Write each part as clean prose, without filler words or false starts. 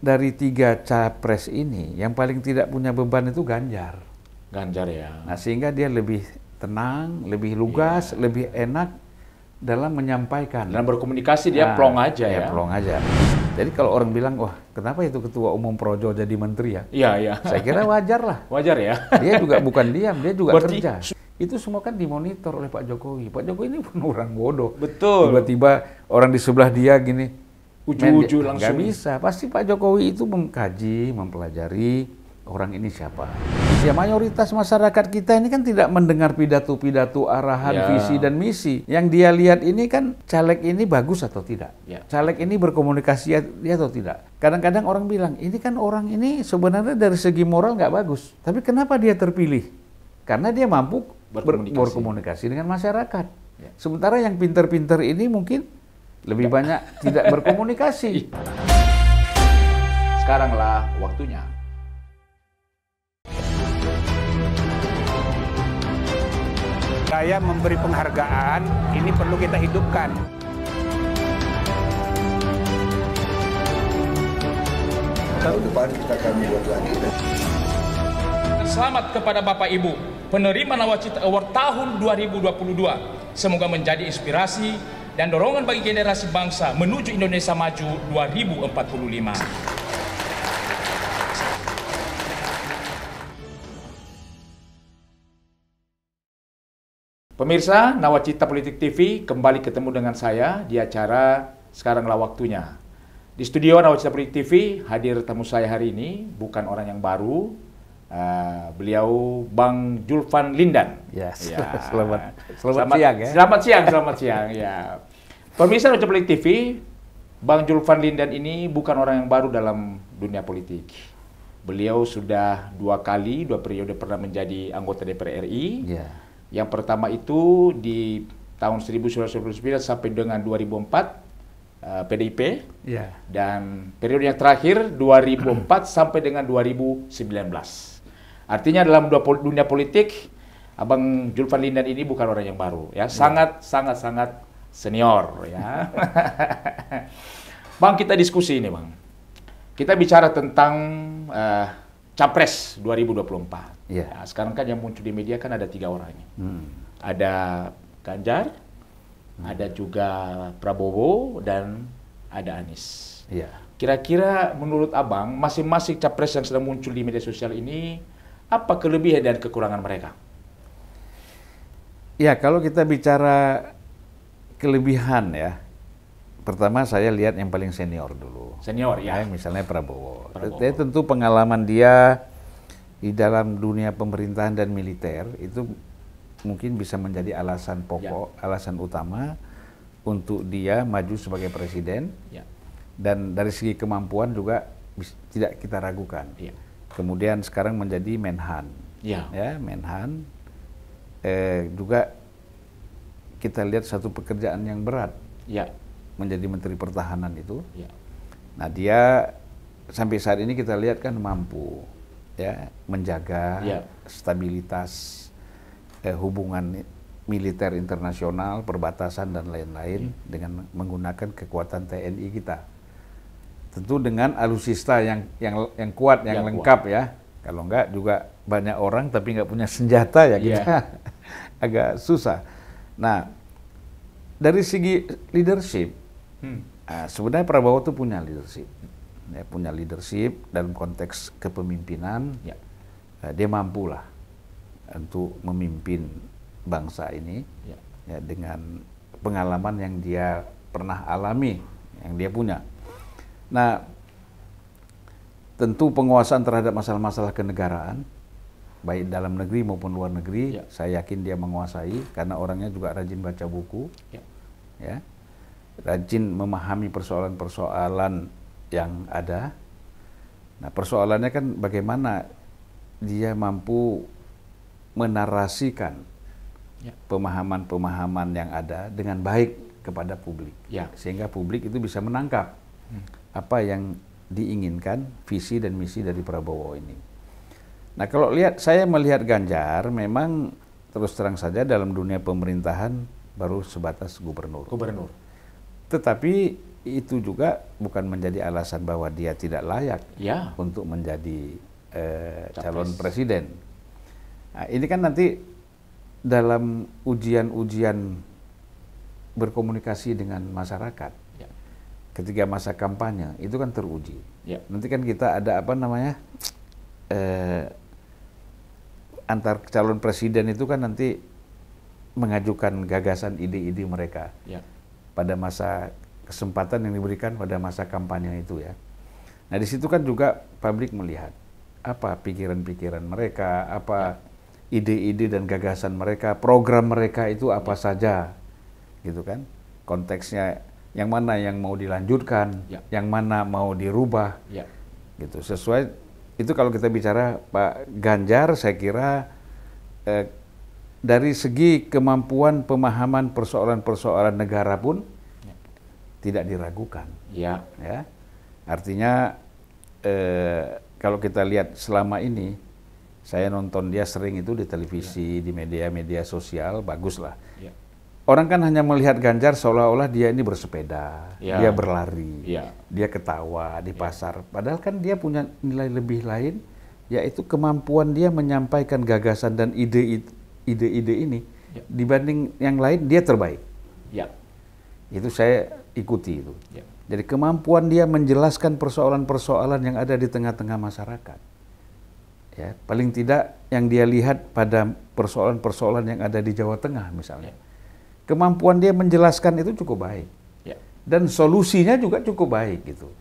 dari 3 capres ini yang paling tidak punya beban itu Ganjar. Ganjar ya. Nah, sehingga dia lebih tenang, lebih lugas, lebih enak dalam menyampaikan. Dalam berkomunikasi dia plong aja ya. Plong aja. Jadi kalau orang bilang, wah kenapa itu Ketua Umum Projo jadi menteri ya? Iya, iya. Saya kira wajar lah. Wajar ya. Dia juga bukan diam, dia juga Berarti kerja. Itu semua kan dimonitor oleh Pak Jokowi. Pak Jokowi ini pun orang bodoh. Betul. Tiba-tiba orang di sebelah dia gini, uju-uju langsung. Nggak bisa. Pasti Pak Jokowi itu mengkaji, mempelajari orang ini siapa. Ya mayoritas masyarakat kita ini kan tidak mendengar pidato-pidato arahan, visi dan misi. Yang dia lihat ini kan caleg ini bagus atau tidak. Caleg ini berkomunikasi atau tidak. Kadang-kadang orang bilang, ini kan orang ini sebenarnya dari segi moral nggak bagus. Tapi kenapa dia terpilih? Karena dia mampu berkomunikasi dengan masyarakat. Sementara yang pinter-pinter ini mungkin lebih banyak tidak berkomunikasi. Sekaranglah waktunya. Saya memberi penghargaan, ini perlu kita hidupkan. Tahun depan kita akan membuat lagi. Selamat kepada Bapak Ibu, penerima Nawacita Award tahun 2022. Semoga menjadi inspirasi dan dorongan bagi generasi bangsa menuju Indonesia Maju 2045. Pemirsa Nawacita Politik TV kembali ketemu dengan saya di acara Sekaranglah Waktunya. Di studio Nawacita Politik TV hadir tamu saya hari ini bukan orang yang baru, beliau Bang Julvan Lindan. Yes. Ya. Selamat siang ya. Selamat siang ya. Pemirsa Nawacita Politik TV, Bang Julvan Lindan ini bukan orang yang baru dalam dunia politik. Beliau sudah 2 periode pernah menjadi anggota DPR RI. Yeah. Yang pertama itu di tahun 1999 sampai dengan 2004 PDIP, dan periode yang terakhir 2004 sampai dengan 2019. Artinya dalam dunia politik, Abang Julvan Lindan ini bukan orang yang baru, ya, sangat senior, ya. Bang, kita diskusi ini, Bang. Kita bicara tentang Capres 2024. Ya, sekarang kan yang muncul di media kan ada 3 orang ini. Ada Ganjar, ada juga Prabowo, dan ada Anies. Kira-kira menurut Abang, masing-masing capres yang sedang muncul di media sosial ini, apa kelebihan dan kekurangan mereka? Ya, kalau kita bicara kelebihan ya, pertama saya lihat yang paling senior dulu. Senior ya. Misalnya Prabowo. Tentu pengalaman dia di dalam dunia pemerintahan dan militer itu mungkin bisa menjadi alasan pokok, alasan utama untuk dia maju sebagai presiden. Dan dari segi kemampuan juga tidak kita ragukan. Kemudian sekarang menjadi Menhan. Menhan juga kita lihat satu pekerjaan yang berat. Menjadi Menteri Pertahanan itu. Nah, dia sampai saat ini kita lihat kan mampu menjaga stabilitas hubungan militer internasional, perbatasan dan lain-lain dengan menggunakan kekuatan TNI kita. Tentu dengan alutsista yang kuat, yang lengkap ya. Kalau enggak juga banyak orang tapi nggak punya senjata ya kita agak susah. Nah, dari segi leadership, sebenarnya Prabowo itu punya leadership. Punya leadership dalam konteks kepemimpinan, dia mampu lah untuk memimpin bangsa ini dengan pengalaman yang dia pernah alami, yang dia punya. Nah, tentu penguasaan terhadap masalah-masalah kenegaraan, baik dalam negeri maupun luar negeri, saya yakin dia menguasai karena orangnya juga rajin baca buku, rajin memahami persoalan-persoalan yang ada. Nah, persoalannya kan bagaimana dia mampu menarasikan pemahaman-pemahaman yang ada dengan baik kepada publik, sehingga publik itu bisa menangkap apa yang diinginkan, visi dan misi dari Prabowo ini. Nah, kalau saya melihat Ganjar memang terus terang saja dalam dunia pemerintahan baru sebatas gubernur. Tetapi itu juga bukan menjadi alasan bahwa dia tidak layak untuk menjadi calon presiden. Nah, ini kan nanti dalam ujian-ujian berkomunikasi dengan masyarakat, ketika masa kampanye itu kan teruji. Nanti kan kita ada apa namanya, antar calon presiden itu kan nanti mengajukan gagasan ide-ide mereka pada masa kesempatan yang diberikan pada masa kampanye itu ya. Nah di situ kan juga publik melihat apa pikiran-pikiran mereka, apa ide-ide dan gagasan mereka, program mereka itu apa saja, gitu kan? Konteksnya yang mana yang mau dilanjutkan, yang mana mau dirubah, gitu. Sesuai itu kalau kita bicara Pak Ganjar, saya kira dari segi kemampuan pemahaman persoalan-persoalan negara pun tidak diragukan. Ya, artinya kalau kita lihat selama ini, saya nonton dia sering itu di televisi, di media-media sosial, bagus lah. Orang kan hanya melihat Ganjar seolah-olah dia ini bersepeda, dia berlari, dia ketawa di pasar. Padahal kan dia punya nilai lebih lain, yaitu kemampuan dia menyampaikan gagasan dan ide-ide ini. Dibanding yang lain, dia terbaik. Itu saya ikuti itu. Jadi kemampuan dia menjelaskan persoalan-persoalan yang ada di tengah-tengah masyarakat. Ya, paling tidak yang dia lihat pada persoalan-persoalan yang ada di Jawa Tengah misalnya. Kemampuan dia menjelaskan itu cukup baik. Dan solusinya juga cukup baik gitu.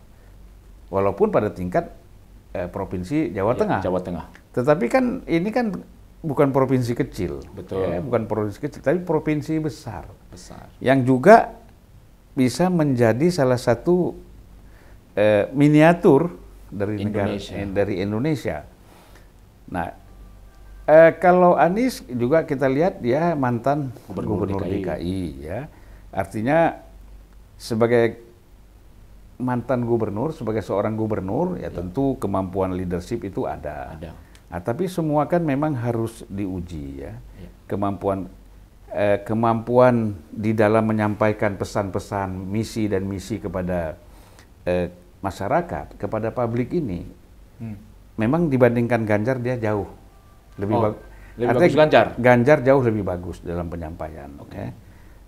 Walaupun pada tingkat provinsi Jawa Tengah. Tetapi kan ini kan bukan provinsi kecil. Bukan provinsi kecil, tapi provinsi besar. Yang juga bisa menjadi salah satu miniatur dari dari Indonesia. Nah, kalau Anies juga kita lihat dia mantan gubernur DKI ya. Artinya sebagai mantan gubernur, sebagai seorang gubernur ya tentu kemampuan leadership itu ada. Nah, tapi semua kan memang harus diuji ya. Kemampuan di dalam menyampaikan pesan-pesan, misi dan misi kepada masyarakat, kepada publik ini. Memang dibandingkan Ganjar dia jauh lebih bagus. Ganjar jauh lebih bagus dalam penyampaian.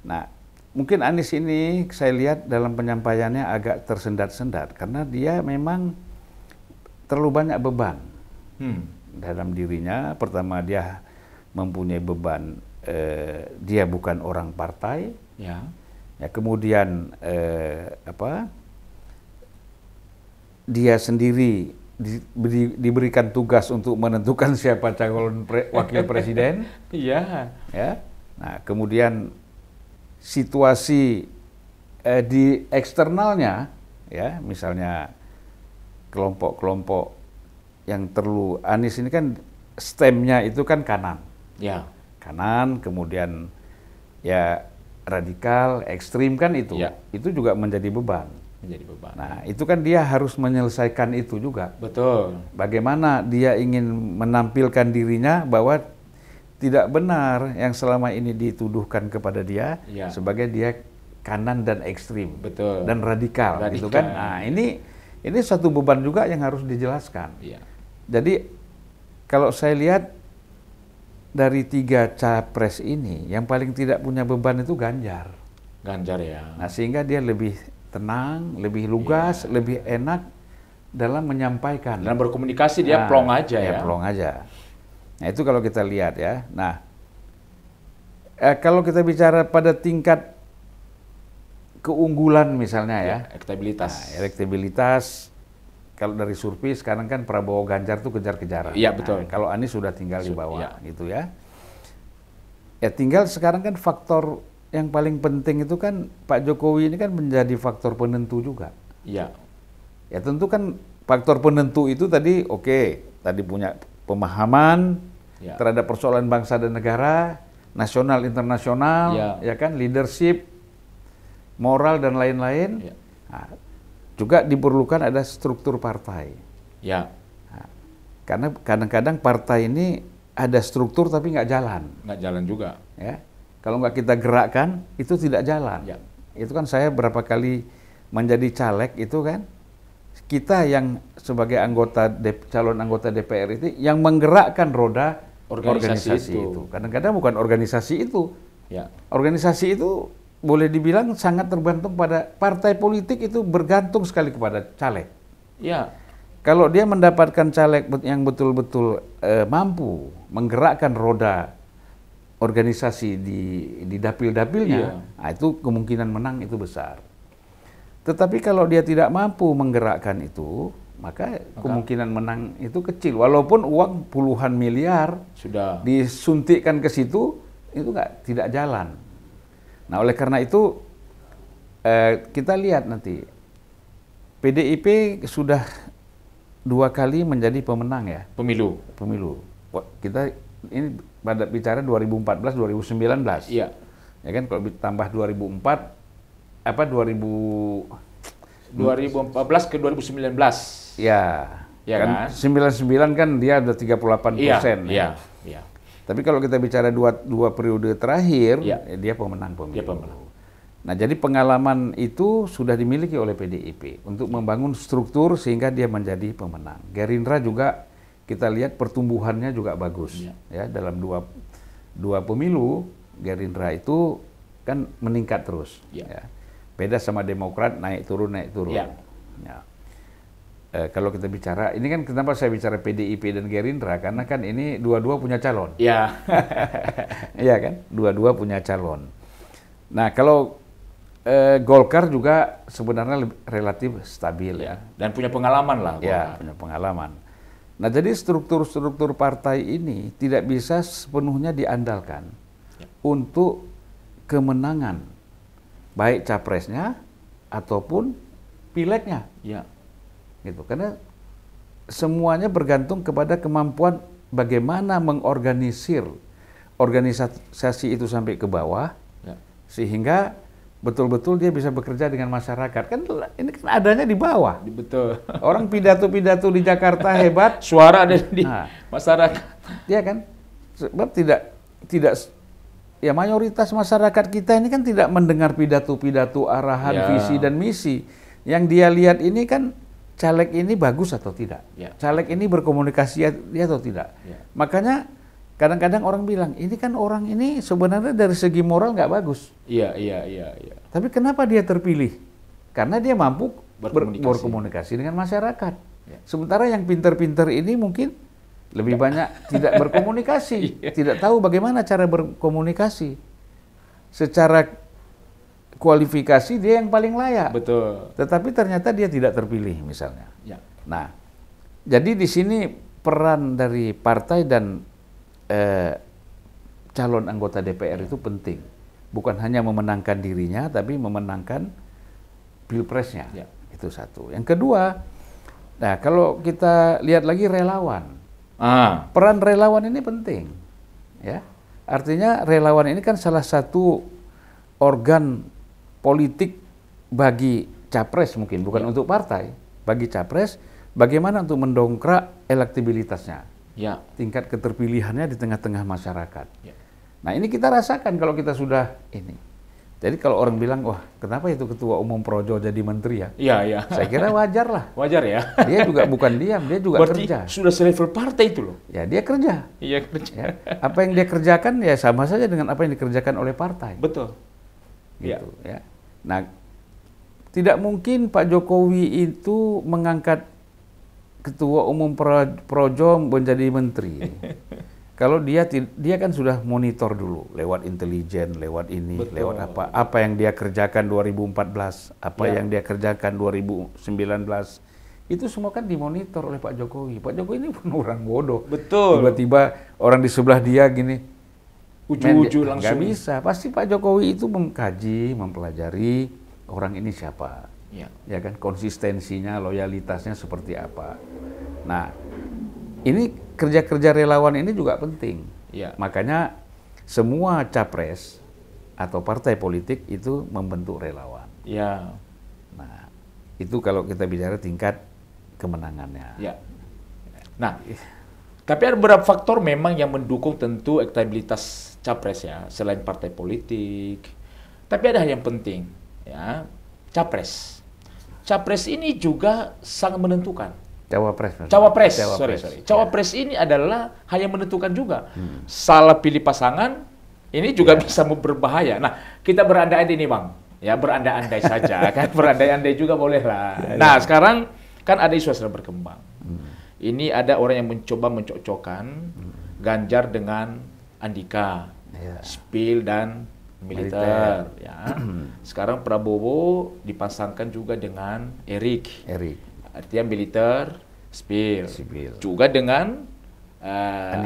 Nah, mungkin Anies ini saya lihat dalam penyampaiannya agak tersendat-sendat karena dia memang terlalu banyak beban dalam dirinya. Pertama dia mempunyai beban dia bukan orang partai. Ya kemudian dia sendiri diberikan tugas untuk menentukan siapa calon wakil presiden. Ya. Nah, kemudian situasi di eksternalnya, ya, misalnya kelompok-kelompok yang terlalu Anies ini kan stemnya itu kan kanan. Ya. Kanan, kemudian ya radikal, ekstrim kan itu. Ya. Itu juga menjadi beban. Nah, itu kan dia harus menyelesaikan itu juga. Betul. Bagaimana dia ingin menampilkan dirinya bahwa tidak benar yang selama ini dituduhkan kepada dia sebagai dia kanan dan ekstrim. Betul. Dan radikal. Gitu kan. Nah, ini satu beban juga yang harus dijelaskan. Jadi kalau saya lihat dari 3 capres ini yang paling tidak punya beban itu Ganjar. Ya. Nah, sehingga dia lebih tenang, lebih lugas, lebih enak dalam menyampaikan. Dalam berkomunikasi dia plong aja ya. Plong aja. Nah, itu kalau kita lihat ya. Nah, kalau kita bicara pada tingkat keunggulan misalnya ya. Elektabilitas. Nah, elektabilitas kalau dari survei sekarang kan Prabowo Ganjar tuh kejar-kejaran. Iya, betul. Nah, kalau Anies sudah tinggal di bawah gitu ya. Ya tinggal sekarang kan faktor yang paling penting itu kan Pak Jokowi ini kan menjadi faktor penentu juga. Iya. Ya tentu kan faktor penentu itu tadi tadi punya pemahaman terhadap persoalan bangsa dan negara, nasional internasional, ya kan, leadership, moral dan lain-lain. Nah, juga diperlukan ada struktur partai. Ya. Nah, karena kadang-kadang partai ini ada struktur tapi nggak jalan. Nggak jalan juga. Ya. Kalau nggak kita gerakkan, itu tidak jalan. Ya. Itu kan saya berapa kali menjadi caleg itu kan kita yang sebagai calon anggota DPR itu yang menggerakkan roda organisasi itu. Kadang-kadang bukan organisasi itu. Ya. Organisasi itu boleh dibilang sangat tergantung pada partai politik, itu bergantung sekali kepada caleg. Ya. Kalau dia mendapatkan caleg yang betul-betul mampu menggerakkan roda organisasi di dapil-dapilnya, nah itu kemungkinan menang itu besar. Tetapi kalau dia tidak mampu menggerakkan itu, maka kemungkinan menang itu kecil. Walaupun uang puluhan miliar sudah disuntikkan ke situ, itu tidak jalan. Nah, oleh karena itu kita lihat nanti PDIP sudah 2 kali menjadi pemenang ya pemilu. Kita ini pada bicara 2014 2019. Iya. Ya kan, kalau ditambah 2014 ke 2019. Ya. Ya kan? 99 kan dia ada 38%. Iya. Tapi kalau kita bicara dua periode terakhir, dia pemenang pemilu. Dia pemenang. Nah, jadi pengalaman itu sudah dimiliki oleh PDIP untuk membangun struktur sehingga dia menjadi pemenang. Gerindra juga kita lihat pertumbuhannya juga bagus. Ya, dalam dua pemilu Gerindra itu kan meningkat terus. Ya. Beda sama Demokrat, naik turun. Ya. Kalau kita bicara, ini kan kenapa saya bicara PDIP dan Gerindra, karena kan ini dua-dua punya calon. Iya. Iya kan, dua-dua punya calon. Nah, kalau Golkar juga sebenarnya relatif stabil ya. Dan punya pengalaman lah. Ya, punya pengalaman. Nah, jadi struktur-struktur partai ini tidak bisa sepenuhnya diandalkan untuk kemenangan, baik capresnya ataupun pilegnya. Ya. Gitu. Karena semuanya bergantung kepada kemampuan bagaimana mengorganisir organisasi itu sampai ke bawah, sehingga betul-betul dia bisa bekerja dengan masyarakat. Kan ini kan adanya di bawah. Betul. Orang pidato-pidato di Jakarta hebat, suara ada di masyarakat. Dia kan sebab tidak ya mayoritas masyarakat kita ini kan tidak mendengar pidato-pidato arahan visi dan misi. Yang dia lihat ini kan caleg ini bagus atau tidak. Caleg ini berkomunikasi atau tidak. Makanya kadang-kadang orang bilang, ini kan orang ini sebenarnya dari segi moral nggak bagus. Iya. Tapi kenapa dia terpilih? Karena dia mampu berkomunikasi dengan masyarakat. Sementara yang pinter-pinter ini mungkin lebih banyak tidak berkomunikasi, tidak tahu bagaimana cara berkomunikasi. Secara kualifikasi dia yang paling layak. Betul. Tetapi ternyata dia tidak terpilih misalnya. Nah, jadi di sini peran dari partai dan calon anggota DPR itu penting. Bukan hanya memenangkan dirinya, tapi memenangkan pilpresnya. Itu satu. Yang kedua, nah kalau kita lihat lagi relawan. Peran relawan ini penting. Ya. Artinya relawan ini kan salah satu organ politik bagi capres mungkin, bukan untuk partai. Bagi capres, bagaimana untuk mendongkrak elektabilitasnya. Tingkat keterpilihannya di tengah-tengah masyarakat. Nah, ini kita rasakan kalau kita sudah ini. Jadi kalau orang bilang, wah kenapa itu ketua umum Projo jadi menteri ya? Iya. Saya kira wajar lah. Wajar ya. Dia juga bukan diam, dia juga berarti kerja. Sudah selevel partai itu loh. Ya, dia kerja. Iya, kerja. Ya. Apa yang dia kerjakan ya sama saja dengan apa yang dikerjakan oleh partai. Betul. Gitu, ya. Nah, tidak mungkin Pak Jokowi itu mengangkat ketua umum Projo menjadi menteri. Kalau dia kan sudah monitor dulu lewat intelijen, lewat ini, lewat apa yang dia kerjakan 2014, apa yang dia kerjakan 2019. Itu semua kan dimonitor oleh Pak Jokowi. Pak Jokowi ini pun orang bodoh. Betul. Tiba-tiba orang di sebelah dia gini, uju-uju langsung. Nggak bisa. Pasti Pak Jokowi itu mengkaji, mempelajari orang ini siapa. Ya kan, konsistensinya, loyalitasnya seperti apa. Nah, ini kerja-kerja relawan ini juga penting. Makanya semua capres atau partai politik itu membentuk relawan. Nah, itu kalau kita bicara tingkat kemenangannya. Nah, tapi ada beberapa faktor memang yang mendukung tentu elektabilitas capres ya, selain partai politik. Tapi ada hal yang penting, ya, capres. Capres ini juga sangat menentukan. Cawapres. Cawapres ini adalah hanya menentukan juga. Salah pilih pasangan, ini juga bisa berbahaya. Nah, kita berandai-andai nih, Bang. Ya, berandai-andai saja. Kan berandai-andai juga boleh lah. Nah, sekarang kan ada isu yang berkembang. Ini ada orang yang mencoba mencocokkan Ganjar dengan Andika, Spil dan militer. Ya. Sekarang Prabowo dipasangkan juga dengan Erik. Artinya militer, Spil. Juga dengan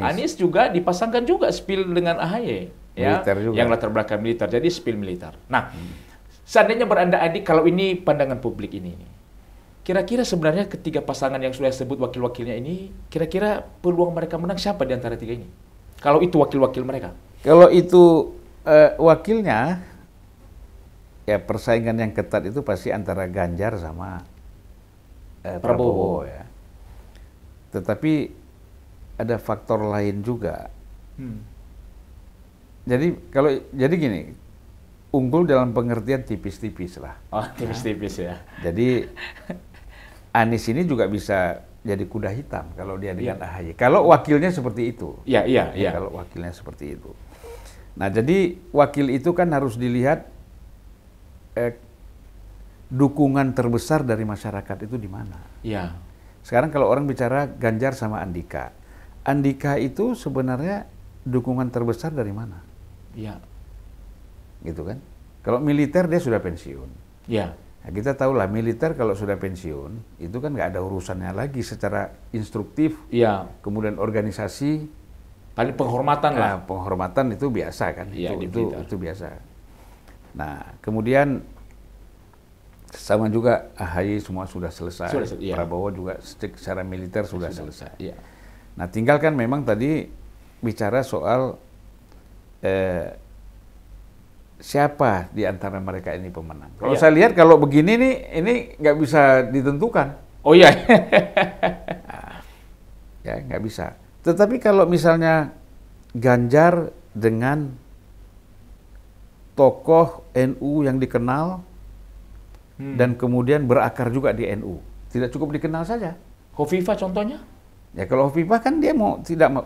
Anies juga dipasangkan juga Spil dengan AHY. Ya, yang latar belakang militer. Jadi Spil militer. Nah, seandainya berandai-andai kalau ini pandangan publik ini. Kira-kira sebenarnya ketiga pasangan yang sudah sebut wakil-wakilnya ini, kira-kira peluang mereka menang siapa di antara tiga ini? Kalau itu wakil-wakil mereka. Kalau itu wakilnya, ya persaingan yang ketat itu pasti antara Ganjar sama Prabowo ya. Tetapi ada faktor lain juga. Jadi gini, unggul dalam pengertian tipis-tipis lah. Oh, tipis-tipis ya. Jadi Anies ini juga bisa jadi kuda hitam kalau dia dengan AHY. Kalau wakilnya seperti itu. Iya. Kalau wakilnya seperti itu. Nah, jadi wakil itu kan harus dilihat dukungan terbesar dari masyarakat itu di mana. Iya. Sekarang kalau orang bicara Ganjar sama Andika. Andika itu sebenarnya dukungan terbesar dari mana? Iya. Gitu kan? Kalau militer dia sudah pensiun. Iya. Nah, kita tahulah militer kalau sudah pensiun itu kan nggak ada urusannya lagi secara instruktif. Iya. Kemudian organisasi. Paling penghormatan lah. Penghormatan itu biasa kan? Iya, itu biasa. Nah, kemudian sama juga AHY semua sudah selesai. Iya. Prabowo juga secara militer sudah selesai. Iya. Nah, tinggal kan memang tadi bicara soal siapa di antara mereka ini pemenang. Kalau saya lihat kalau begini nih, ini nggak bisa ditentukan. Oh iya. Ya, nggak bisa. Tetapi kalau misalnya Ganjar dengan tokoh NU yang dikenal dan kemudian berakar juga di NU, tidak cukup dikenal saja. Hovifah contohnya? Ya kalau Hovifah kan dia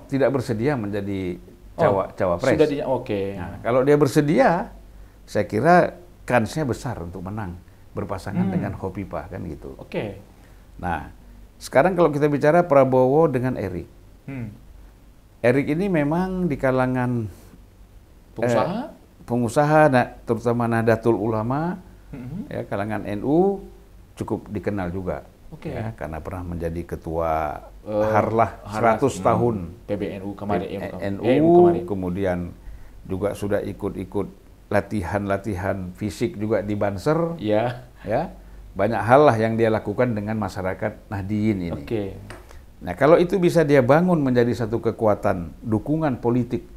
tidak bersedia menjadi cawapres. Oke. Nah, kalau dia bersedia, saya kira kansnya besar untuk menang berpasangan dengan Hovifah kan gitu. Oke. Nah, sekarang kalau kita bicara Prabowo dengan Erik. Erik ini memang di kalangan pengusaha, terutama Nahdlatul Ulama, ya, kalangan NU cukup dikenal juga. Ya, karena pernah menjadi ketua Harlah 100 tahun PBNU kemarin. NU, kemudian juga sudah ikut latihan fisik juga di Banser. Ya. Banyak hal lah yang dia lakukan dengan masyarakat Nahdiyin ini. Nah, kalau itu bisa dia bangun menjadi satu kekuatan dukungan politik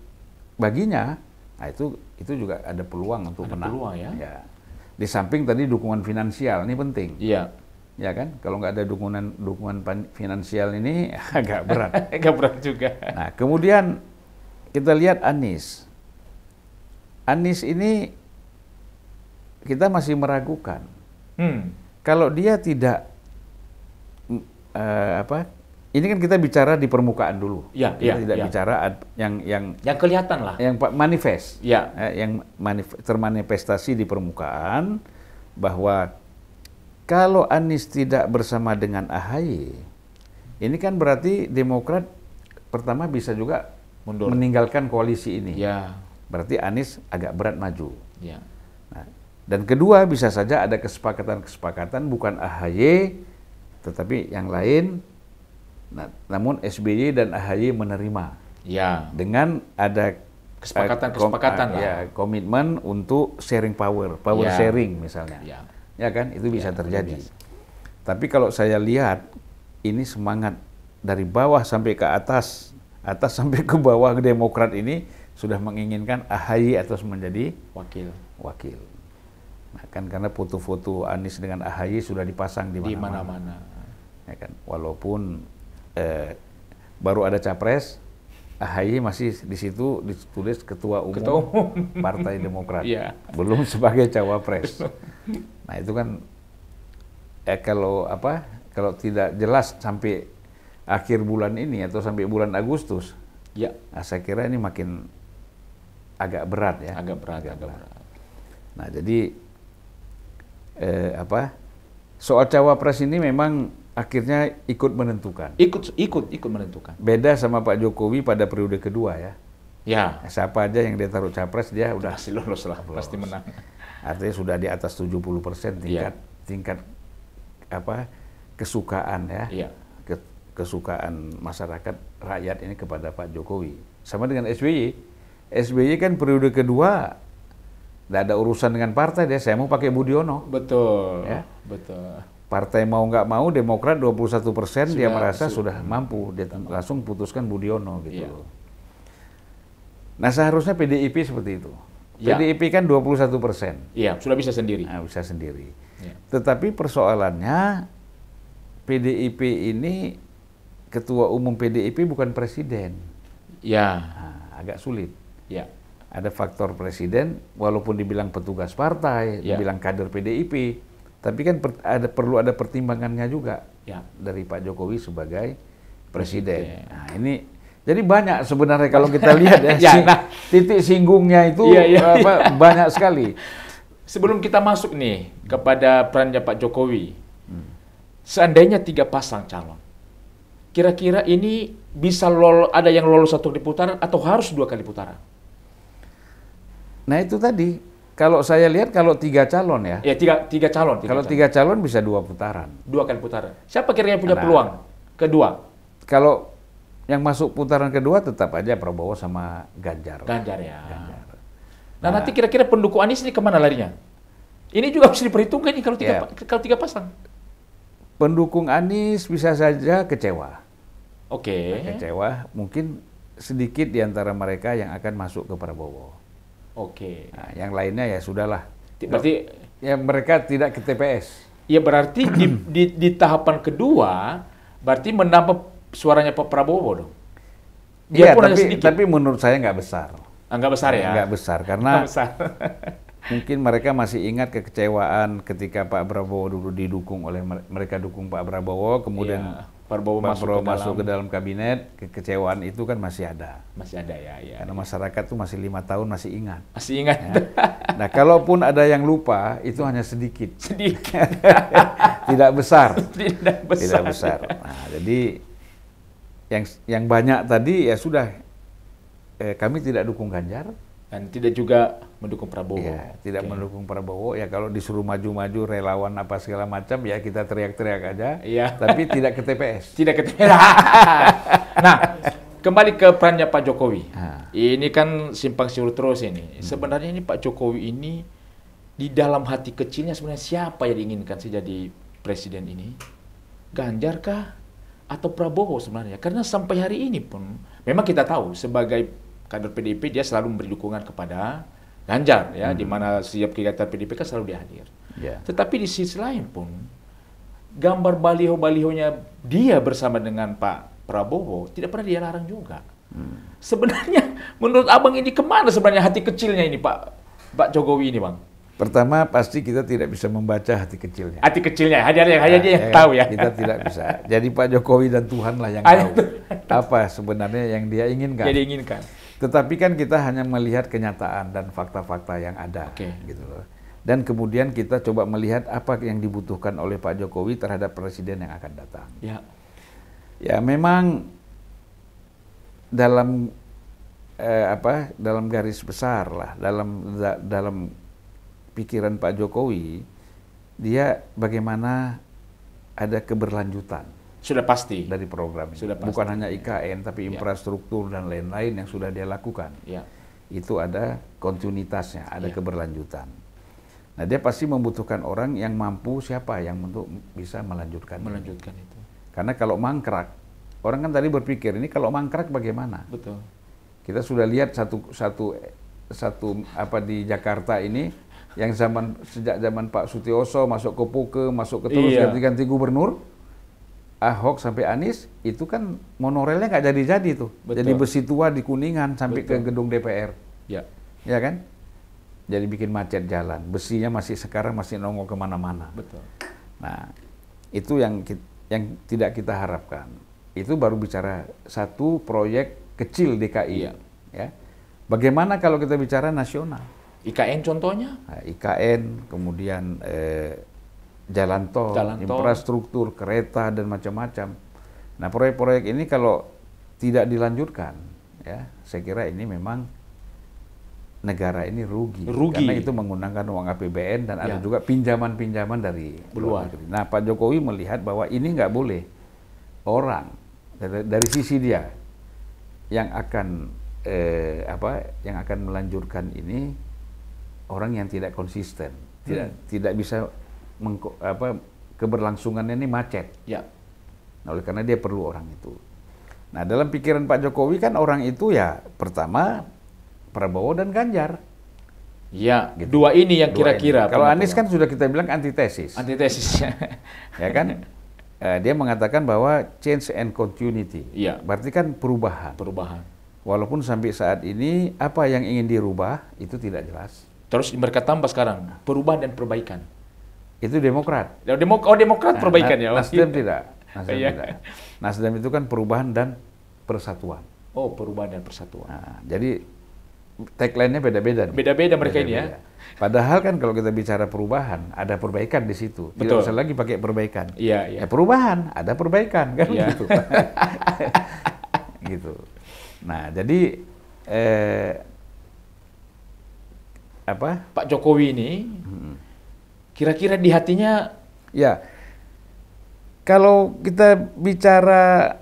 baginya, nah itu juga ada peluang untuk menang. Ya. Di samping tadi dukungan finansial ini penting. Iya. Ya kan? Kalau nggak ada dukungan finansial ini agak berat. Agak berat juga. Nah, kemudian kita lihat Anies. Anies ini kita masih meragukan. Kalau dia tidak ini kan kita bicara di permukaan dulu. Kita tidak bicara yang kelihatan lah. Yang manifest. Ya. Yang termanifestasi di permukaan bahwa kalau Anies tidak bersama dengan AHY, ini kan berarti Demokrat pertama bisa juga mundur, meninggalkan koalisi ini. Ya. Berarti Anies agak berat maju. Ya. Nah, dan kedua bisa saja ada kesepakatan bukan AHY, tetapi yang lain. Nah, namun SBY dan AHY menerima. Ya. Dengan ada kesepakatan lah. Ya, komitmen untuk sharing power sharing misalnya. Ya kan, itu bisa terjadi. Tapi kalau saya lihat ini semangat dari bawah sampai ke atas sampai ke bawah Demokrat ini sudah menginginkan AHY atau menjadi wakil. Nah, kan karena foto-foto Anies dengan AHY sudah dipasang di mana-mana. Ya kan, walaupun baru ada capres, AHY masih di situ ditulis ketua umum Partai Demokrat, belum sebagai cawapres. Nah itu kan kalau tidak jelas sampai akhir bulan ini atau sampai bulan Agustus, ya, nah, saya kira ini makin agak berat ya. Agak berat. Nah, jadi soal cawapres ini memang akhirnya ikut menentukan. Ikut menentukan. Beda sama Pak Jokowi pada periode kedua ya. Ya. Siapa aja yang dia taruh capres dia udah pasti lolos lah, pasti menang. Artinya sudah di atas 70% tingkat kesukaan ya. Iya. Kesukaan masyarakat rakyat ini kepada Pak Jokowi. Sama dengan SBY. SBY kan periode kedua nggak ada urusan dengan partai dia, saya mau pakai Budiono. Betul. Ya. Betul. Partai mau nggak mau, Demokrat 21% dia merasa sudah mampu, dia langsung putuskan Budiono gitu. Iya. Nah seharusnya PDIP seperti itu. Ya. PDIP kan 21%. Iya, sudah bisa sendiri. Nah, bisa sendiri. Ya. Tetapi persoalannya PDIP ini ketua umum PDIP bukan presiden. Ya. Nah, agak sulit. Ya. Ada faktor presiden, walaupun dibilang petugas partai, dibilang kader PDIP, tapi kan perlu ada pertimbangannya juga dari Pak Jokowi sebagai presiden. Nah ini. Jadi banyak sebenarnya kalau kita lihat titik singgungnya itu banyak sekali. Sebelum kita masuk nih kepada perannya Pak Jokowi, seandainya 3 pasang calon, kira-kira ini bisa ada yang lolos 1 kali putaran atau harus 2 kali putaran? Nah itu tadi, kalau saya lihat kalau 3 calon ya. Ya tiga calon. Kalau 3 calon bisa 2 putaran. 2 kali putaran. Siapa kira-kira punya peluang kedua? Kalau yang masuk putaran kedua tetap aja Prabowo sama Ganjar. Ganjar ya. Ganjar. Nah, nanti kira-kira pendukung Anies ini kemana larinya? Ini juga harus diperhitungkan nih kalau 3 pasang. Pendukung Anies bisa saja kecewa. Oke. Kecewa, mungkin sedikit di antara mereka yang akan masuk ke Prabowo. Oke. Nah, yang lainnya ya sudahlah. Berarti ya mereka tidak ke TPS. Ya berarti di tahapan kedua berarti menambah suaranya Pak Prabowo dong. Iya, tapi menurut saya nggak besar. Nggak besar ya? Nggak besar, karena mungkin mereka masih ingat kekecewaan ketika Pak Prabowo dulu didukung oleh mereka dukung Pak Prabowo, kemudian Pak Prabowo masuk ke dalam kabinet, kekecewaan itu kan masih ada. Masih ada ya. Karena masyarakat tuh masih 5 tahun masih ingat. Masih ingat. Ya. Nah, kalaupun ada yang lupa, itu hanya sedikit. Tidak besar. Tidak besar. Nah, jadi yang banyak tadi ya sudah kami tidak dukung Ganjar dan tidak juga mendukung Prabowo. Ya, tidak mendukung Prabowo ya, kalau disuruh maju-maju relawan apa segala macam ya kita teriak-teriak aja. Iya. Tapi tidak ke TPS. Tidak ke TPS. Nah, kembali ke perannya Pak Jokowi. Ini kan simpang siur terus ini. Sebenarnya ini Pak Jokowi ini di dalam hati kecilnya sebenarnya siapa yang diinginkan sih jadi presiden ini? Ganjar kah? Atau Prabowo sebenarnya? Karena sampai hari ini pun memang kita tahu sebagai kader PDIP dia selalu memberi dukungan kepada Ganjar ya, di mana setiap kegiatan PDIP kan selalu dia hadir. Tetapi di sisi lain pun gambar baliho-balihonya dia bersama dengan Pak Prabowo tidak pernah dia larang juga. Sebenarnya menurut Abang ini kemana sebenarnya hati kecilnya ini Pak Jokowi ini, Bang? Pertama pasti kita tidak bisa membaca hati kecilnya. Hati kecilnya, hanya dia yang tahu ya. Kita tidak bisa. Jadi Pak Jokowi dan Tuhanlah yang tahu apa sebenarnya yang dia inginkan. Yang diinginkan. Tetapi kan kita hanya melihat kenyataan dan fakta-fakta yang ada, gitu loh. Dan kemudian kita coba melihat apa yang dibutuhkan oleh Pak Jokowi terhadap presiden yang akan datang. Ya memang dalam dalam garis besar lah, dalam pikiran Pak Jokowi, dia bagaimana ada keberlanjutan. Sudah pasti. Dari program ini. Sudah pasti. Bukan hanya IKN, tapi infrastruktur dan lain-lain yang sudah dia lakukan. Itu ada kontinuitasnya, ada keberlanjutan. Nah, dia pasti membutuhkan orang yang mampu siapa yang untuk bisa melanjutkan itu. Karena kalau mangkrak, orang kan tadi berpikir, ini kalau mangkrak bagaimana? Betul. Kita sudah lihat satu di Jakarta ini, yang sejak zaman Pak Sutioso masuk ke Puke, masuk ke terus ganti-ganti gubernur, Ahok sampai Anies, itu kan monorelnya nggak jadi-jadi tuh. Betul. Jadi besi tua di Kuningan sampai ke gedung DPR. Ya kan? Jadi bikin macet jalan. Besinya sekarang masih nongol kemana-mana. Betul. Nah, Itu yang tidak kita harapkan. Itu baru bicara satu proyek kecil DKI. Iya. Ya. Bagaimana kalau kita bicara nasional? IKN contohnya? Nah, IKN, kemudian jalan tol, infrastruktur, kereta, dan macam-macam. Nah, proyek-proyek ini kalau tidak dilanjutkan, ya, saya kira ini memang negara ini rugi. Karena itu menggunakan uang APBN dan ada juga pinjaman-pinjaman dari luar negeri. Nah, Pak Jokowi melihat bahwa ini nggak boleh orang dari sisi dia yang akan yang akan melanjutkan ini orang yang tidak konsisten, tidak bisa keberlangsungannya ini macet. Ya. Nah, oleh karena dia perlu orang itu. Nah, dalam pikiran Pak Jokowi kan orang itu ya pertama Prabowo dan Ganjar. Ya, gitu. Dua ini yang kira-kira. Kalau Anies kan sudah kita bilang antitesis. Antitesisnya. Ya kan? Dia mengatakan bahwa change and continuity. Iya. Berarti kan perubahan. Walaupun sampai saat ini apa yang ingin dirubah itu tidak jelas. Terus mereka tambah sekarang perubahan dan perbaikan. Itu Demokrat. Demokrat perbaikan ya. Nasdem tidak. Nasdem itu kan perubahan dan persatuan. Oh, perubahan dan persatuan. Nah, jadi tagline-nya beda-beda. Beda-beda mereka ini ya. Padahal kan kalau kita bicara perubahan, ada perbaikan di situ. Tidak usah lagi pakai perbaikan. Iya. Ya, perubahan, ada perbaikan kan gitu. Gitu. Nah, jadi Pak Jokowi ini kira-kira di hatinya ya. Kalau kita bicara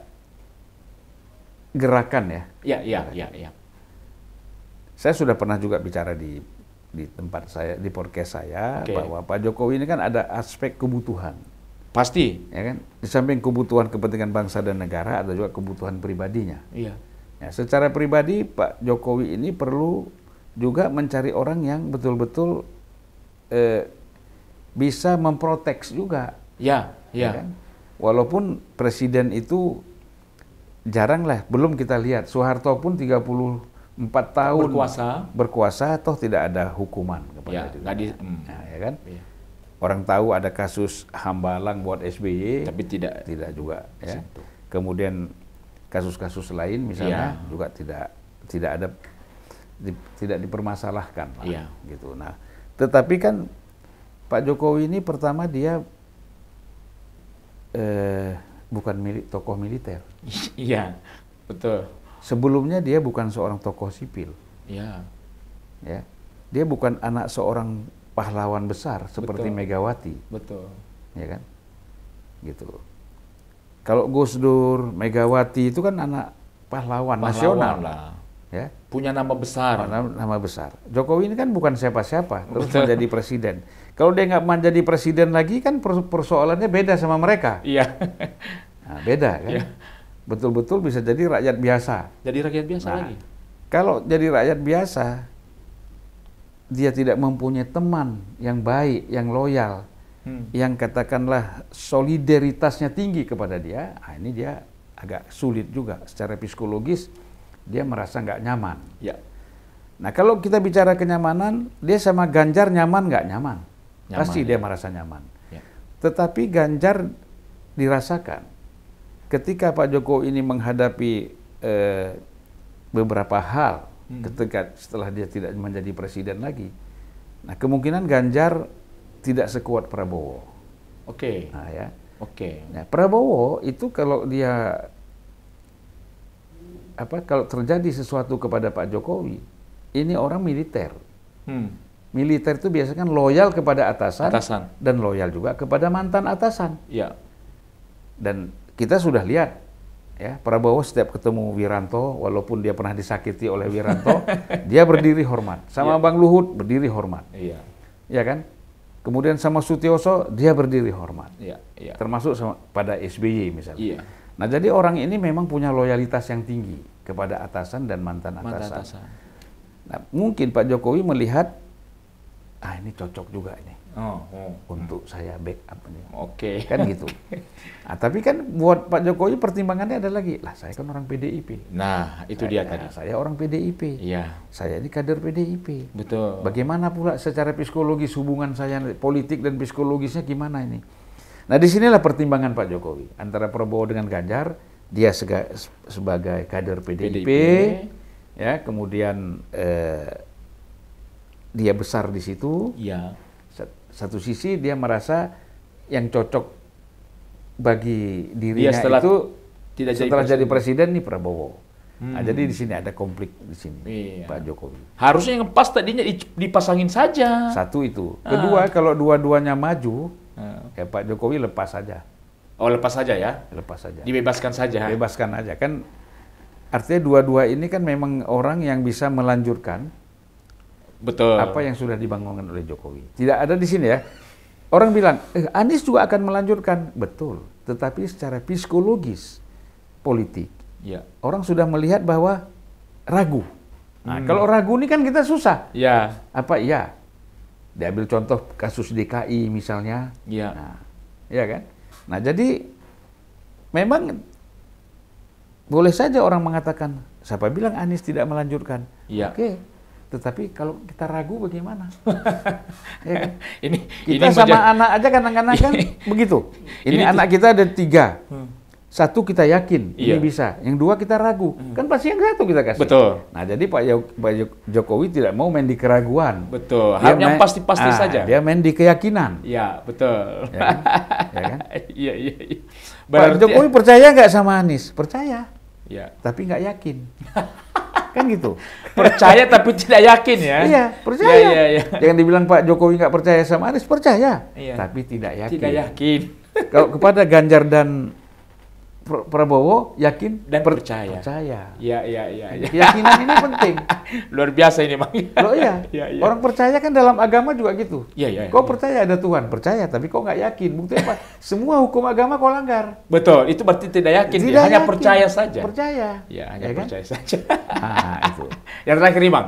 gerakan ya. Ya. Saya sudah pernah juga bicara di tempat saya, di podcast saya, bahwa Pak Jokowi ini kan ada aspek kebutuhan. Pasti. Ya kan? Di samping kebutuhan kepentingan bangsa dan negara, ada juga kebutuhan pribadinya. Iya. Ya, secara pribadi Pak Jokowi ini perlu juga mencari orang yang betul-betul bisa memprotek juga. Ya kan? Walaupun presiden itu jarang lah, belum kita lihat. Soeharto pun 34 tahun berkuasa toh tidak ada hukuman kepada dia. Nah, ya kan? Ya. Orang tahu ada kasus hambalang buat SBY, tapi tidak juga. Ya. Kemudian kasus-kasus lain misalnya juga tidak dipermasalahkan lah, gitu. Nah, tetapi kan Pak Jokowi ini pertama dia bukan tokoh militer. Iya, betul. Sebelumnya dia bukan seorang tokoh sipil. Iya. Ya. Dia bukan anak seorang pahlawan besar seperti Megawati. Betul. Ya kan? Gitu. Kalau Gus Dur, Megawati itu kan anak pahlawan nasional lah. Ya. Punya nama besar. Nama besar. Jokowi ini kan bukan siapa-siapa, terus menjadi presiden. Kalau dia nggak menjadi presiden lagi kan persoalannya beda sama mereka. Iya. Nah, beda kan? Iya. Betul-betul bisa jadi rakyat biasa. Jadi rakyat biasa lagi. Kalau jadi rakyat biasa, dia tidak mempunyai teman yang baik, yang loyal, yang katakanlah solidaritasnya tinggi kepada dia, ini dia agak sulit juga. Secara psikologis, dia merasa nggak nyaman. Ya. Nah, kalau kita bicara kenyamanan, dia sama Ganjar nyaman nggak nyaman? Pasti dia merasa nyaman. Ya. Tetapi Ganjar dirasakan ketika Pak Jokowi ini menghadapi beberapa hal ketika setelah dia tidak menjadi presiden lagi. Nah, kemungkinan Ganjar tidak sekuat Prabowo. Oke. Nah, ya. Oke. Nah, Prabowo itu kalau dia kalau terjadi sesuatu kepada Pak Jokowi, ini orang militer. Militer itu biasanya kan loyal kepada atasan dan loyal juga kepada mantan atasan. Ya. Dan kita sudah lihat, ya, Prabowo setiap ketemu Wiranto, walaupun dia pernah disakiti oleh Wiranto, dia berdiri hormat. Sama Bang Luhut berdiri hormat. Iya. Ya kan? Kemudian sama Sutioso dia berdiri hormat. Iya. Termasuk pada SBY misalnya. Iya. Nah, jadi orang ini memang punya loyalitas yang tinggi kepada atasan dan mantan atasan. Nah, mungkin Pak Jokowi melihat, ini cocok juga ini untuk saya backup ini. Oke. Kan gitu. Nah, tapi kan buat Pak Jokowi pertimbangannya ada lagi. Lah, saya kan orang PDIP. Nah, itu dia tadi. Saya orang PDIP. Iya. Saya ini kader PDIP. Betul. Bagaimana pula secara psikologis hubungan saya politik dan psikologisnya gimana ini? Nah, disinilah pertimbangan Pak Jokowi antara Prabowo dengan Ganjar. Dia sebagai kader PDIP, ya, kemudian dia besar di situ. Ya. Satu sisi dia merasa yang cocok bagi dirinya Dia setelah itu tidak jadi presiden nih Prabowo. Nah, jadi di sini ada konflik di sini, Pak Jokowi. Harusnya yang pas tadinya dipasangin saja. Satu itu. Kedua, kalau dua-duanya maju, ya Pak Jokowi lepas saja. Oh, lepas saja ya? Lepas saja. Dibebaskan saja. Bebaskan aja. Kan artinya dua-dua ini kan memang orang yang bisa melanjutkan betul apa yang sudah dibangunkan oleh Jokowi. Tidak ada di sini ya. Orang bilang, Anies juga akan melanjutkan. Betul. Tetapi secara psikologis politik, ya, orang sudah melihat bahwa ragu. Nah, kalau ragu ini kan kita susah. Ya. Apa? Ya. Diambil contoh kasus DKI misalnya. Ya. Nah, ya kan? Nah, jadi memang boleh saja orang mengatakan, siapa bilang Anies tidak melanjutkan? Ya. Oke, tetapi kalau kita ragu bagaimana? Ya kan? Ini sama anak aja kadang-kadang kan begitu. Ini anak kita ada 3. Satu kita yakin ini bisa, yang 2 kita ragu. Kan pasti yang 1 kita kasih. Betul. Nah, jadi Pak Jokowi tidak mau main di keraguan. Betul. Yang pasti-pasti saja. Dia main di keyakinan. Ya, betul. Ya kan? Ya kan? Iya. Pak Jokowi percaya nggak sama Anies? Percaya. Ya. Tapi nggak yakin. Kan gitu. Percaya tapi tidak yakin ya. Iya, percaya. Iya. Jangan dibilang Pak Jokowi nggak percaya sama Anies, percaya. Iya. Tapi tidak yakin. Tidak yakin. Kalau kepada Ganjar dan Prabowo yakin dan percaya. Iya. Keyakinan ini penting. Luar biasa ini, Bang. Loh iya. Orang percaya kan dalam agama juga gitu. Iya. Kau percaya ada Tuhan, percaya, tapi kau nggak yakin. Bukti apa? Semua hukum agama kau langgar. Betul, itu berarti tidak yakin. Tidak hanya yakin. Percaya saja. Percaya. Ya, hanya kan? percaya saja. Nah, itu. Yang terakhir nih, Bang.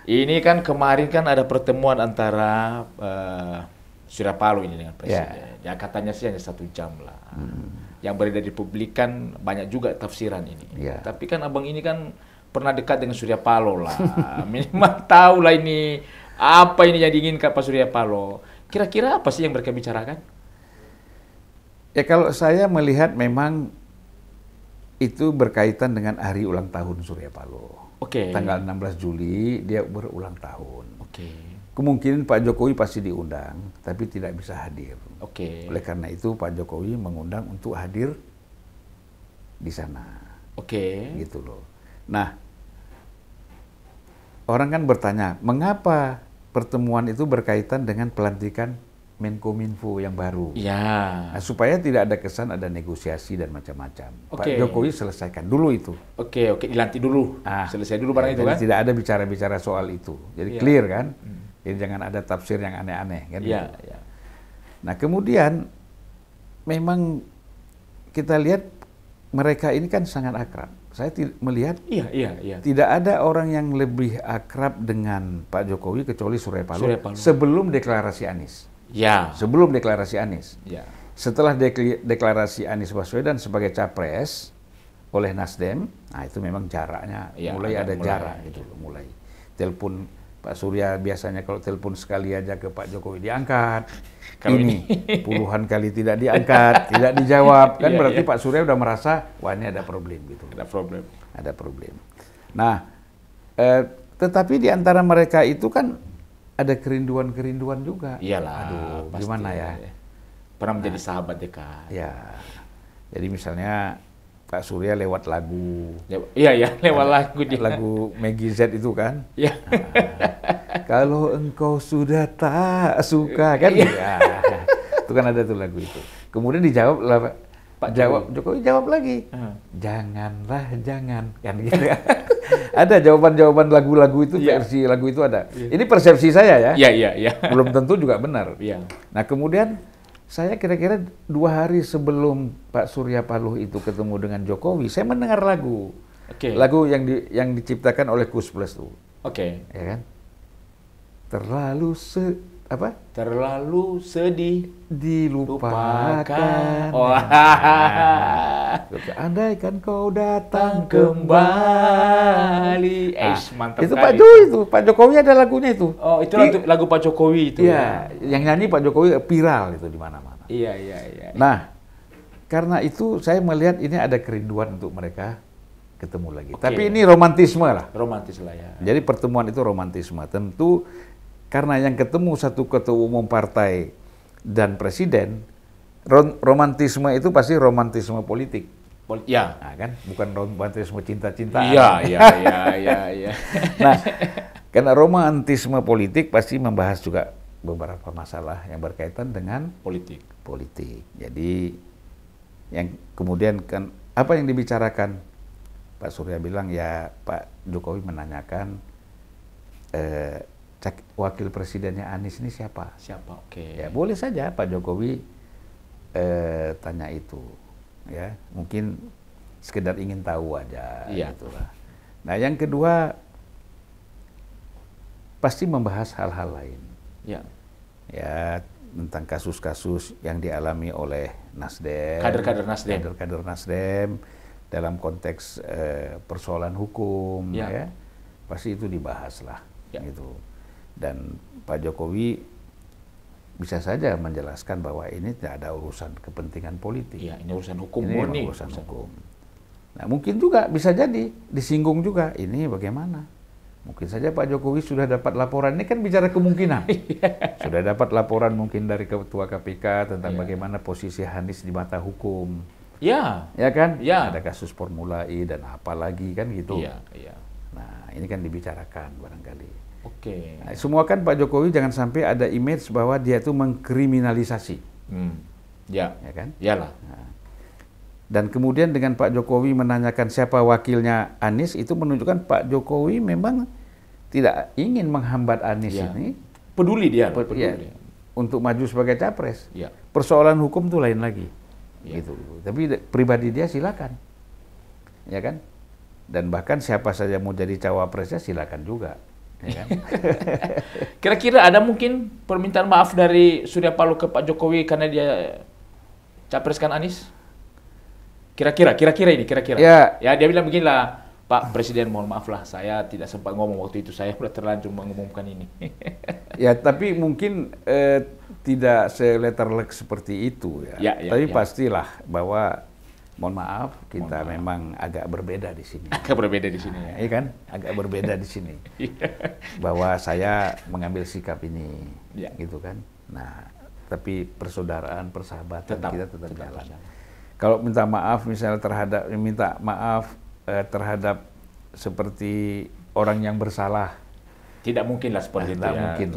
Ini kan kemarin kan ada pertemuan antara Surya Paloh ini dengan presiden. Ya katanya sih hanya 1 jam lah. Yang beredar di publik kan banyak juga tafsiran ini. Tapi kan abang ini kan pernah dekat dengan Surya Paloh lah. Minimal tahu lah ini apa ini yang diinginkan Pak Surya Paloh. Kira-kira apa sih yang mereka bicarakan? Ya kalau saya melihat memang itu berkaitan dengan hari ulang tahun Surya Paloh. Oke. Tanggal 16 Juli dia berulang tahun. Oke. Kemungkinan Pak Jokowi pasti diundang, tapi tidak bisa hadir. Oke. Oleh karena itu Pak Jokowi mengundang untuk hadir di sana. Oke. Gitu loh. Nah, orang kan bertanya, mengapa pertemuan itu berkaitan dengan pelantikan Menkominfo yang baru? Ya. Nah, supaya tidak ada kesan ada negosiasi dan macam-macam. Pak Jokowi selesaikan dulu itu. Oke, dilantik dulu. Selesai dulu barang itu kan? Tidak ada bicara-bicara soal itu. Jadi clear kan? Jadi jangan ada tafsir yang aneh-aneh kan? Iya. Nah kemudian memang kita lihat mereka ini kan sangat akrab. Saya melihat tidak ada orang yang lebih akrab dengan Pak Jokowi kecuali Surya Paloh sebelum deklarasi Anies. Ya. Sebelum deklarasi Anies. Ya. Setelah deklarasi Anies Baswedan sebagai capres oleh Nasdem, nah itu memang jaraknya mulai ada jarak gitu loh, mulai. Telepon Pak Surya biasanya kalau telepon sekali aja ke Pak Jokowi diangkat. Ini puluhan kali tidak diangkat, tidak dijawab. Kan berarti Pak Surya udah merasa, wah ini ada problem gitu. Ada problem. Nah, tetapi di antara mereka itu kan ada kerinduan-kerinduan juga. Iyalah. Aduh, pasti, gimana ya? Pernah menjadi sahabat dekat. Ya. Jadi misalnya Pak Surya lewat lagu. Iya, lewat lagu dia. Lagu Maggie Z itu kan. Iya. Kalau engkau sudah tak suka kan. Ya. Itu kan ada tuh lagu itu. Kemudian dijawab lah Jokowi jawab lagi. Janganlah jangan kan gitu ya. Ada jawaban-jawaban lagu-lagu itu, versi lagu itu ada. Ini persepsi saya ya. Iya. Belum tentu juga benar. Iya. Nah, kemudian saya kira-kira 2 hari sebelum Pak Surya Paloh itu ketemu dengan Jokowi, saya mendengar lagu. Lagu yang diciptakan oleh Kus Plus tuh. Ya kan? apa? Terlalu sedih Dilupakan. Oh. Andaikan kau datang kembali. Mantap itu kali. Pak Jokowi itu. Pak Jokowi ada lagunya itu. Oh, itu lagu Pak Jokowi itu. Iya, yang nyanyi Pak Jokowi viral itu di mana-mana. Iya. Nah, karena itu saya melihat ini ada kerinduan untuk mereka ketemu lagi. Oke. Tapi ini romantisme lah. Romantis lah ya. Jadi pertemuan itu romantisme. Tentu karena yang ketemu satu ketua umum partai dan presiden, romantisme itu pasti romantisme politik. Ya. Nah, kan? Bukan romantisme cinta-cintaan. Iya. Nah, karena romantisme politik pasti membahas juga beberapa masalah yang berkaitan dengan politik. Jadi yang kemudian kan apa yang dibicarakan? Pak Surya bilang ya Pak Jokowi menanyakan wakil presidennya Anies ini siapa? Oke. Ya boleh saja Pak Jokowi tanya itu, ya mungkin sekedar ingin tahu aja. Iya. Gitulah. Nah yang kedua pasti membahas hal-hal lain. Ya. Ya tentang kasus-kasus yang dialami oleh Nasdem, kader-kader Nasdem dalam konteks persoalan hukum, ya pasti itu dibahas lah, gitu. Dan Pak Jokowi bisa saja menjelaskan bahwa ini tidak ada urusan kepentingan politik. Iya, ini urusan hukum ini murni. Urusan hukum. Nah, mungkin juga bisa jadi disinggung juga. Ini bagaimana? Mungkin saja Pak Jokowi sudah dapat laporan. Ini kan bicara kemungkinan. Sudah dapat laporan mungkin dari Ketua KPK tentang bagaimana posisi Anies di mata hukum. Ya kan? Ada kasus Formula E dan apa lagi kan gitu. Nah, ini kan dibicarakan barangkali. Oke. Nah, semua kan Pak Jokowi jangan sampai ada image bahwa dia itu mengkriminalisasi. Ya kan? Iyalah. Nah, dan kemudian dengan Pak Jokowi menanyakan siapa wakilnya Anies, itu menunjukkan Pak Jokowi memang tidak ingin menghambat Anies ini. Peduli dia. Untuk maju sebagai capres. Ya. Persoalan hukum itu lain lagi. Gitu. Tapi pribadi dia silakan. Ya kan? Dan bahkan siapa saja mau jadi cawapresnya silakan juga. Ya kan? Kira-kira ada mungkin permintaan maaf dari Surya Paloh ke Pak Jokowi karena dia capreskan Anies? Kira-kira ini. Ya, dia bilang beginilah, Pak Presiden mohon maaf lah, saya tidak sempat ngomong waktu itu, saya sudah terlanjur mengumumkan ini. Ya, tapi mungkin tidak seletter-lek seperti itu ya. Tapi pastilah bahwa mohon maaf, kita memang agak berbeda di sini. Agak berbeda di sini ya. Iya kan? Agak berbeda di sini. Bahwa saya mengambil sikap ini, gitu kan. Nah, tapi persaudaraan, persahabatan kita tetap jalan. Kalau minta maaf misalnya terhadap seperti orang yang bersalah, tidak mungkin lah seperti itu. Tidak mungkin.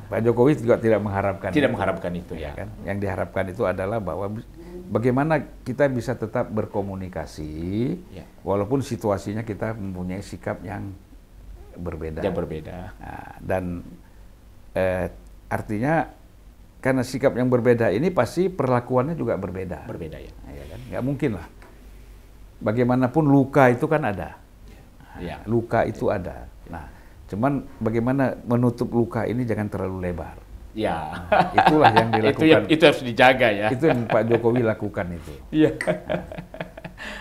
Pak Jokowi juga tidak mengharapkan. Tidak mengharapkan itu ya. Kan? Yang diharapkan itu adalah bahwa bagaimana kita bisa tetap berkomunikasi, walaupun situasinya kita mempunyai sikap yang berbeda. Nah, dan artinya karena sikap yang berbeda ini pasti perlakuannya juga berbeda. Ya kan? Nggak mungkin lah. Bagaimanapun luka itu kan ada. Luka itu ada. Nah, cuman bagaimana menutup luka ini jangan terlalu lebar. Ya. Nah, itulah yang dilakukan. itu harus dijaga ya. Itu yang Pak Jokowi lakukan itu. Iya.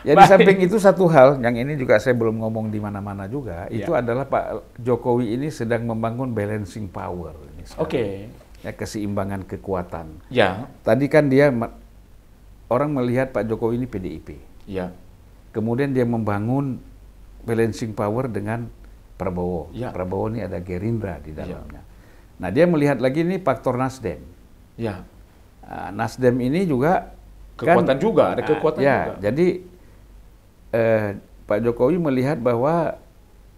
Ya di samping itu satu hal yang ini juga saya belum ngomong di mana-mana juga, itu adalah Pak Jokowi ini sedang membangun balancing power. Oke. Ya, keseimbangan kekuatan. Ya. Tadi kan orang melihat Pak Jokowi ini PDIP. Ya. Kemudian dia membangun balancing power dengan Prabowo. Ya. Prabowo ini ada Gerindra di dalamnya. Nah, dia melihat lagi ini faktor Nasdem. Ya. Nasdem ini juga kekuatan juga, ada kekuatan juga. Jadi Pak Jokowi melihat bahwa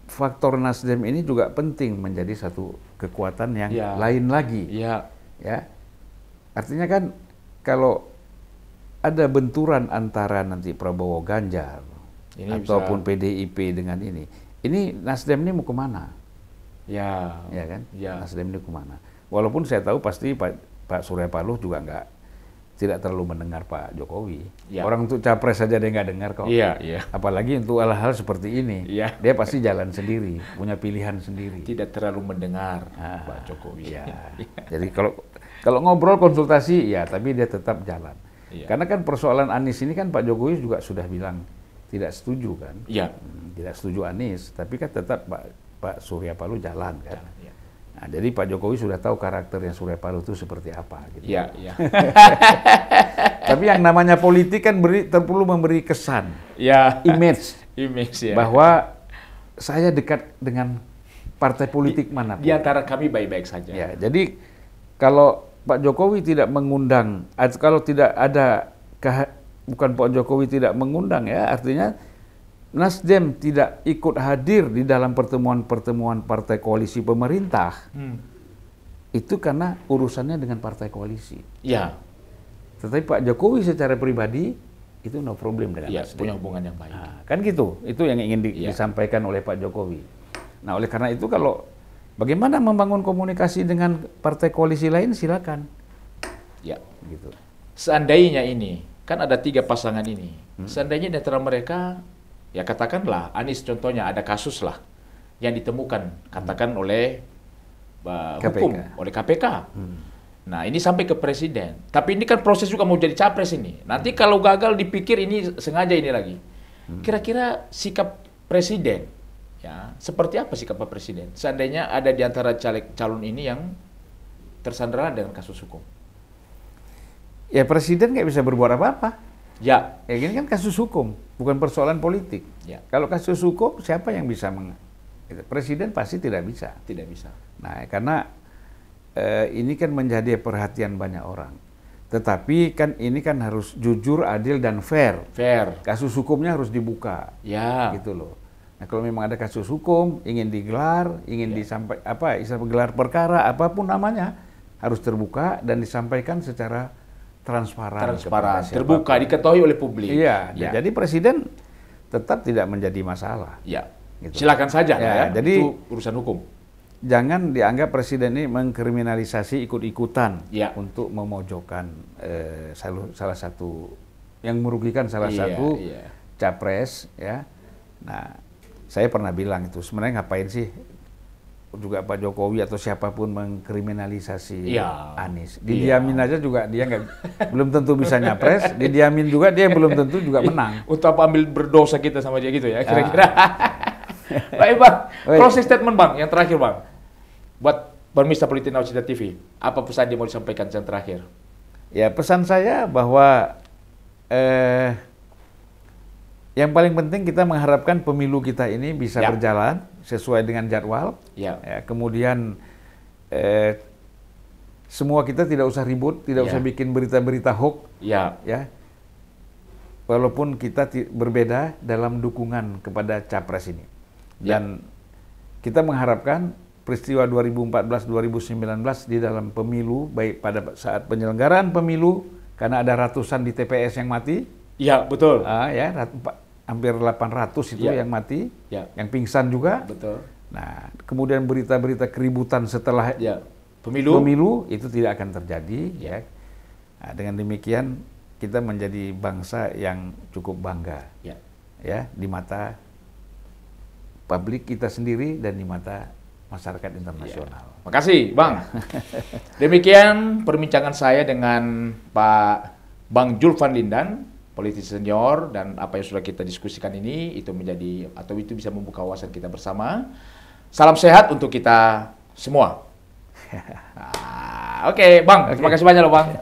faktor Nasdem ini juga penting menjadi satu kekuatan yang lain lagi. Ya. Artinya kan kalau ada benturan antara nanti Prabowo Ganjar ini ataupun PDIP dengan ini Nasdem ini mau kemana? Ya kan? Nasdem ini kemana? Walaupun saya tahu pasti Pak Surya Paloh juga nggak tidak terlalu mendengar Pak Jokowi. Ya. Orang untuk capres saja dia nggak dengar kok. Iya, iya. Apalagi untuk hal-hal seperti ini. Iya. Dia pasti jalan sendiri, punya pilihan sendiri. Tidak terlalu mendengar Pak Jokowi. Ya. Jadi kalau ngobrol konsultasi ya, tapi dia tetap jalan. Iya. Karena kan persoalan Anies ini kan Pak Jokowi juga sudah bilang tidak setuju kan. Iya. Tidak setuju Anies, tapi kan tetap Pak Surya Paloh jalan kan. Jalan, iya. Nah, jadi Pak Jokowi sudah tahu karakternya Surya Paloh itu seperti apa. Gitu. Iya, iya. Tapi yang namanya politik kan perlu memberi kesan, Ya. image, Image ya. bahwa saya dekat dengan partai politik mana. Di antara kami baik-baik saja. Ya, jadi kalau Pak Jokowi tidak mengundang, kalau tidak ada, bukan Pak Jokowi tidak mengundang ya, artinya Nasdem tidak ikut hadir di dalam pertemuan-pertemuan partai koalisi pemerintah, itu karena urusannya dengan partai koalisi. Ya. Tetapi Pak Jokowi secara pribadi itu no problem dengan Ya, Nasdem. punya hubungan yang baik. Nah, kan gitu, itu yang ingin disampaikan oleh Pak Jokowi. Nah, oleh karena itu kalau bagaimana membangun komunikasi dengan partai koalisi lain, silakan. Ya. Gitu. Seandainya ini, kan ada 3 pasangan ini. Seandainya di antara mereka, ya katakanlah Anies contohnya ada kasus lah yang ditemukan, katakan oleh hukum, oleh KPK. Nah, ini sampai ke presiden. Tapi ini kan proses juga mau jadi capres ini. Nanti kalau gagal dipikir ini sengaja ini lagi. Kira-kira sikap presiden, ya seperti apa sikap Pak Presiden? Seandainya ada di antara calon ini yang tersandera dengan kasus hukum. Ya presiden nggak bisa berbuat apa-apa. Ya. Ya ini kan kasus hukum, bukan persoalan politik. Ya. Kalau kasus hukum, siapa yang bisa presiden pasti tidak bisa. Tidak bisa. Nah, karena ini kan menjadi perhatian banyak orang. Tetapi kan ini kan harus jujur, adil, dan fair. Fair. Kasus hukumnya harus dibuka. Ya. Gitu loh. Nah, kalau memang ada kasus hukum, ingin digelar, ingin disampaikan gelar perkara, apapun namanya, harus terbuka dan disampaikan secara transparan, terbuka, diketahui oleh publik. Iya, ya. Jadi presiden tetap tidak menjadi masalah. Ya. Gitu. Silakan saja Ya, jadi itu urusan hukum. Jangan dianggap presiden ini mengkriminalisasi ikut-ikutan untuk memojokkan salah satu yang merugikan salah satu capres ya. Nah, saya pernah bilang itu sebenarnya ngapain sih juga Pak Jokowi atau siapapun mengkriminalisasi Anies. Didiamin aja juga dia belum tentu bisa nyapres, didiamin juga dia belum tentu juga menang. Untuk ambil berdosa kita sama dia gitu ya, kira-kira. Baik Bang, closing statement Bang, yang terakhir Bang. Buat pemirsa Politik Nawacita TV, apa pesan dia mau disampaikan yang terakhir? Ya pesan saya bahwa yang paling penting kita mengharapkan pemilu kita ini bisa berjalan sesuai dengan jadwal. Ya, kemudian semua kita tidak usah ribut, tidak usah bikin berita-berita hoax. Ya. Walaupun kita berbeda dalam dukungan kepada capres ini. Dan kita mengharapkan peristiwa 2014-2019 di dalam pemilu, baik pada saat penyelenggaraan pemilu, karena ada ratusan di TPS yang mati. Iya, betul. Hampir 800 itu yang mati, yang pingsan juga. Betul. Nah, kemudian berita-berita keributan setelah pemilu itu tidak akan terjadi. Ya. Nah, dengan demikian kita menjadi bangsa yang cukup bangga, ya di mata publik kita sendiri dan di mata masyarakat internasional. Makasih, Bang. Demikian perbincangan saya dengan Pak Bang Julvan Lindan, politisi senior, dan apa yang sudah kita diskusikan ini itu menjadi atau itu bisa membuka wawasan kita bersama. Salam sehat untuk kita semua. Oke, Bang. Terima kasih banyak loh, Bang.